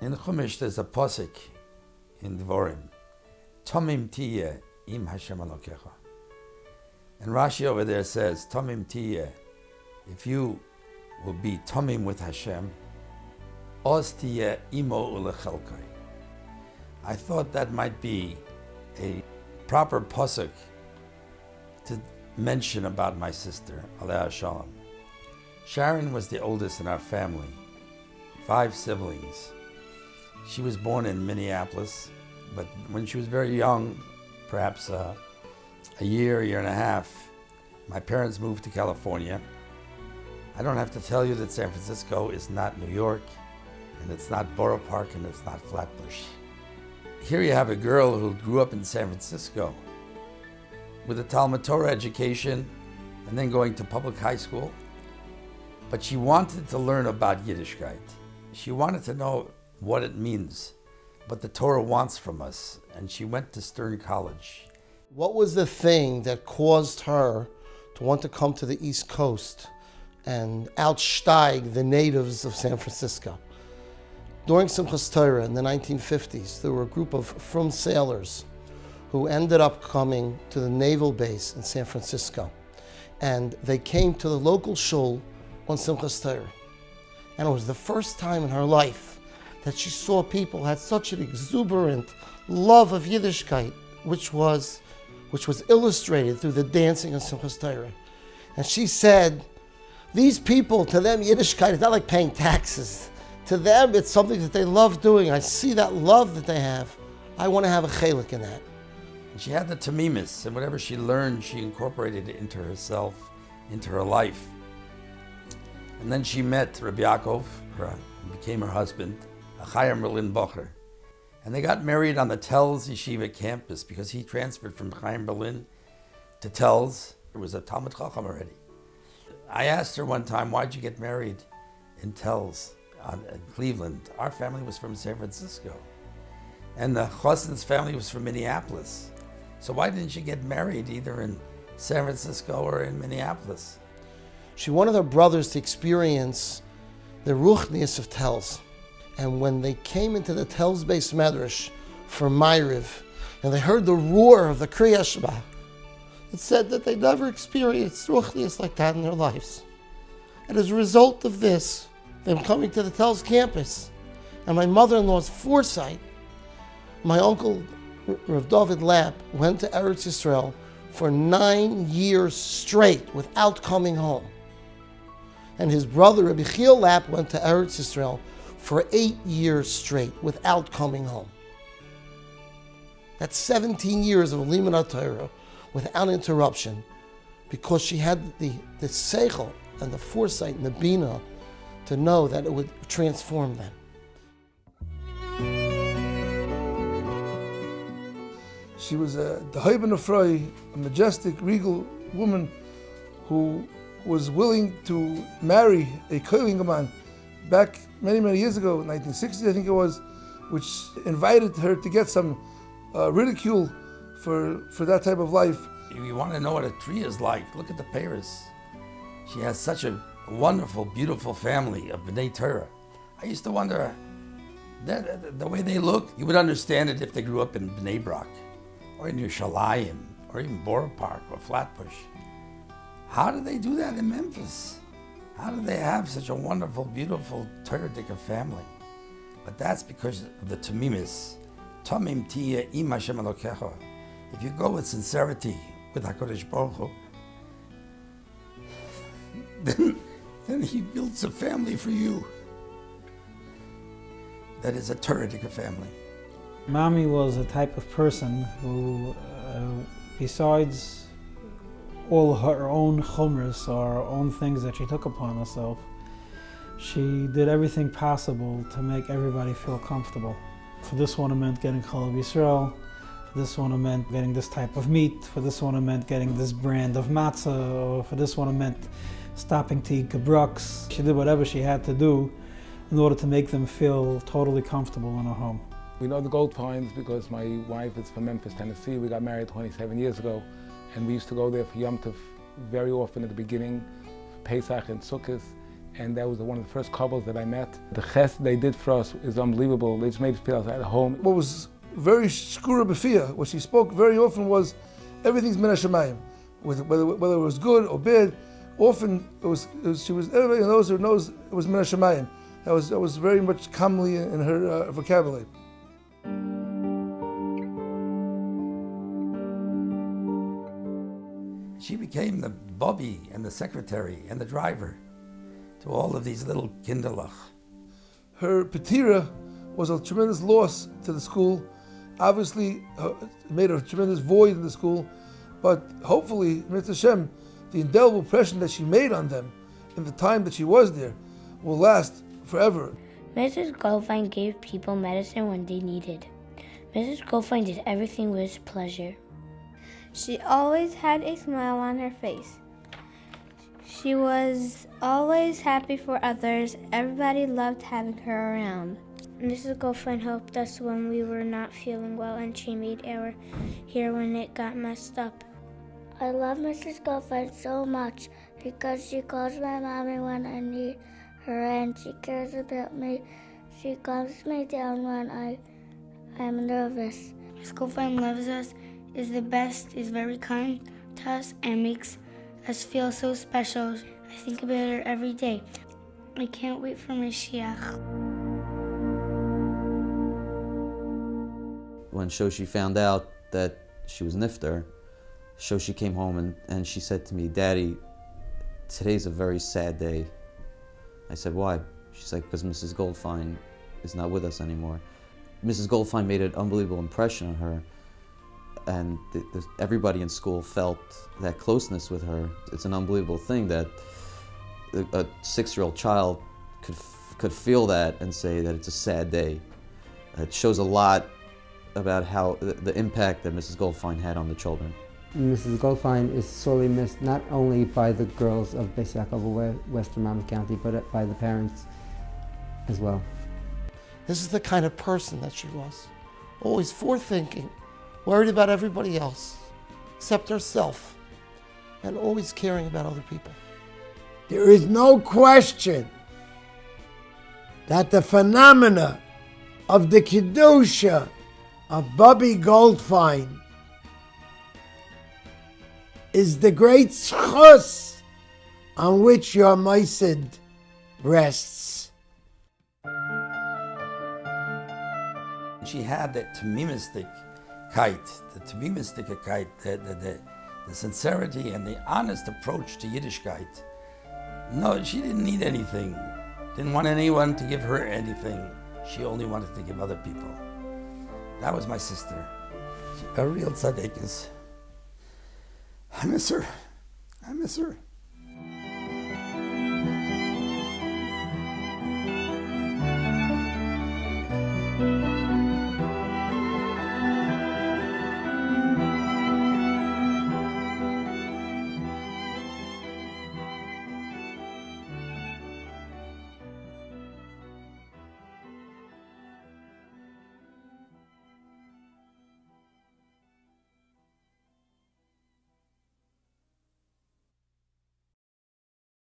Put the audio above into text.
In Chumash, there's a posik in Dvorim, Tomim tiyeh im Hashem Elokecha. And Rashi over there says, Tomim tiyeh, if you will be Tomim with Hashem, Oz tiyeh imo ulechelkai. I thought that might be a proper posuk to mention about my sister, Alei Shalom. Sharon was the oldest in our family, 5 siblings. She was born in Minneapolis, but when she was very young, perhaps a year and a half, my parents moved to California. I don't have to tell you that San Francisco is not New York, and it's not Borough Park, and it's not Flatbush. Here you have a girl who grew up in San Francisco with a Talmud Torah education and then going to public high school. But she wanted to learn about Yiddishkeit. She wanted to know what it means, what the Torah wants from us. And she went to Stern College. What was the thing that caused her to want to come to the East Coast and outsteig the natives of San Francisco? During Simchas Torah in the 1950s, there were a group of frum sailors who ended up coming to the naval base in San Francisco. And they came to the local shul on Simchas Torah. And it was the first time in her life that she saw people had such an exuberant love of Yiddishkeit, which was illustrated through the dancing of Simchas Torah. And she said, these people, to them, Yiddishkeit is not like paying taxes. To them, it's something that they love doing. I see that love that they have. I want to have a chelik in that. She had the tamimis, and whatever she learned, she incorporated it into herself, into her life. And then she met Rabbi Yaakov, became her husband, a Chaim Berlin Bocher. And they got married on the Telz Yeshiva campus because he transferred from Chaim Berlin to Telz. It was a Talmud Chacham already. I asked her one time, why'd you get married in Telz in Cleveland? Our family was from San Francisco. And the Chossen's family was from Minneapolis. So why didn't you get married either in San Francisco or in Minneapolis? She wanted her brothers to experience the ruchnius of Telz. And when they came into the Telz Beis Medrash for Ma'ariv, and they heard the roar of the Kriya Shema, it said that they never experienced ruchnius like that in their lives. And as a result of this, them coming to the Telz campus, and my mother-in-law's foresight, my uncle Rav David Lapp went to Eretz Yisrael for 9 years straight without coming home. And his brother Rabbi Chiel Lapp went to Eretz Yisrael for 8 years straight without coming home. That's 17 years of Limanat Torah without interruption, because she had the seichel and the foresight and the bina to know that it would transform them. She was the Heiben of Frey, a majestic, regal woman who was willing to marry a Kohelingaman back many, many years ago, 1960 I think it was, which invited her to get some ridicule for that type of life. If you want to know what a tree is like, look at the Paris. She has such a wonderful, beautiful family of B'nai Torah. I used to wonder, the way they look, you would understand it if they grew up in Bnei Brak, or in Yerushalayim, or even Borough Park, or Flatbush. How did they do that in Memphis? How did they have such a wonderful, beautiful Torah-dika family? But that's because of the Tamimis. Tomim tiyeh im Hashem Elokecha. If you go with sincerity with HaKadosh Baruch Hu, then He builds a family for you that is a Torah-dika family. Mommy was a type of person who, besides all her own chumras or her own things that she took upon herself, she did everything possible to make everybody feel comfortable. For this one it meant getting Chalav Yisrael, for this one it meant getting this type of meat, for this one it meant getting this brand of matzah, or for this one it meant stopping to eat gebruks. She did whatever she had to do in order to make them feel totally comfortable in her home. We know the Goldfeins because my wife is from Memphis, Tennessee. We got married 27 years ago, and we used to go there for Yom Tov very often at the beginning, for Pesach and Sukkot, and that was one of the first couples that I met. The chesed they did for us is unbelievable. They just made us feel at home. What was very shkura b'fiyah, what she spoke very often was, everything's min hashamayim, whether it was good or bad. Often she was everybody knows it was min hashamayim. That was very much commonly in her vocabulary. She became the bobby and the secretary and the driver to all of these little kinderlach. Her petira was a tremendous loss to the school. Obviously, it made a tremendous void in the school, but hopefully, Mitzvah Hashem, the indelible impression that she made on them in the time that she was there will last forever. Mrs. Goldfein gave people medicine when they needed. Mrs. Goldfein did everything with pleasure. She always had a smile on her face. She was always happy for others. Everybody loved having her around. Mrs. Goldfein helped us when we were not feeling well, and she made our hair when it got messed up. I love Mrs. Goldfein so much because she calls my mommy when I need her and she cares about me. She calms me down when I'm nervous. Mrs. Goldfein loves us, is the best, is very kind to us, and makes us feel so special. I think about her every day. I can't wait for Mashiach. When Shoshi found out that she was nifter, Shoshi came home and she said to me, "Daddy, today's a very sad day." I said, "Why?" She's like, "Because Mrs. Goldfein is not with us anymore." Mrs. Goldfein made an unbelievable impression on her, and everybody in school felt that closeness with her. It's an unbelievable thing that a 6-year-old child could feel that and say that it's a sad day. It shows a lot about how the impact that Mrs. Goldfein had on the children. Mrs. Goldfein is sorely missed not only by the girls of Beis Yaakov or Western Monmouth County, but by the parents as well. This is the kind of person that she was. Always forethinking, worried about everybody else, except herself, and always caring about other people. There is no question that the phenomena of the Kedusha of Bobby Goldfein is the great schus on which your Maisid rests. She had that tamimistic-kite, the sincerity and the honest approach to Yiddishkeit. No, she didn't need anything. Didn't want anyone to give her anything. She only wanted to give other people. That was my sister. A real tzaddikus. I miss her.